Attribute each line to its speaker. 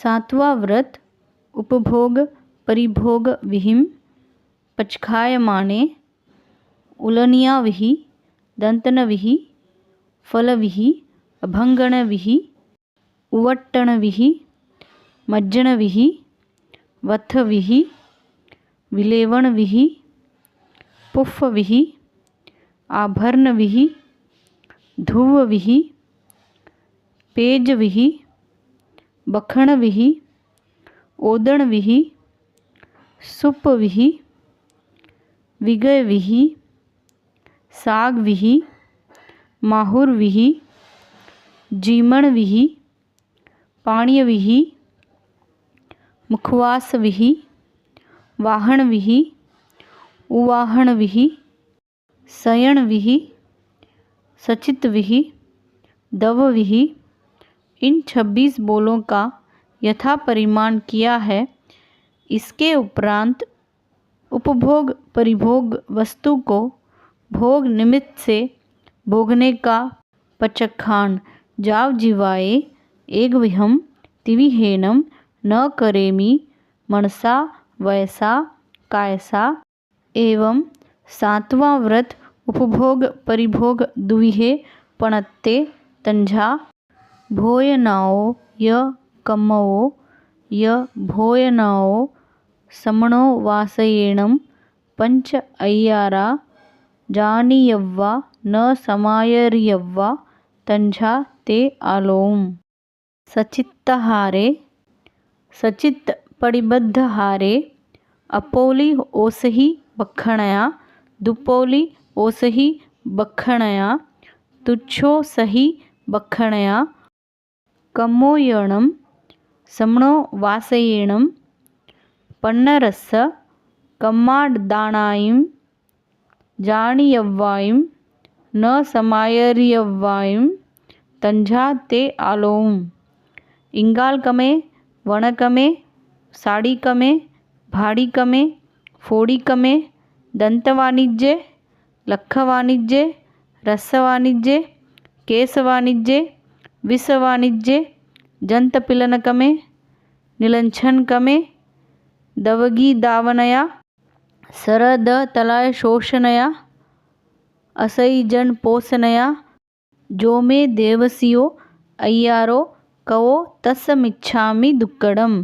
Speaker 1: सातवां व्रत उपभोग परिभोग विहिम पचखायमाने उलनियाविहि दंतनविहि फलविहि अभंगणविहि उवट्टणविहि मज्जणविहि वथविहि विलेवणविहि पुफ्फविहि आभरणविहि धुवविहि पेजविहि बखणविहि ओदणविहि सुपविहि विगयविहि सागविहि माहुरविहि जीमणविहि पाण्यविहि मुखवासविहि वाहणविहि उवाहणविहि शयनविहि सचितविहि दवविहि। इन 26 बोलों का यथा परिमाण किया है। इसके उपरांत उपभोग परिभोग वस्तु को भोग निमित्त से भोगने का पचखान जाव जीवाए एगविहम तिविहेनम न करेमि मनसा वयसा कायसा। एवं सातवां व्रत उपभोग परिभोग दुविहे पणत्ते तंझा भोयनाओ य कम्मवो य भोयनाओ समणो वासयेणम पंच अय्यारा जानीयव्वा न समायर्यव्वा तंझा ते आलोम। सचित्तहारे सचित्त पडिबद्ध हारे अपोली ओसही बखणया दुपोली ओसही बखणया तुच्छो सही बखणया कम्मोयणम समणो वासयेणम पन्नरस्स कम्मादाणायिम जानीयव्वायिम न समायर्यव्वायिम तंझा ते आलोम। इंगालकमे वणकमे साड़ीकमे भाड़ीकमे फोड़ीकमे दंतवाणिज्ये लखवाणिज्ये रसवाणिज्ये केशवाणिज्ये विषवाणिज्ये जंतपिलनकमे नीलंछनकमे दवगीदावनया सरदतलय शोषणया असैजन पोषणया जो मे देवसियो अय्यारो कवो तस्समिच्छामि दुक्कडम।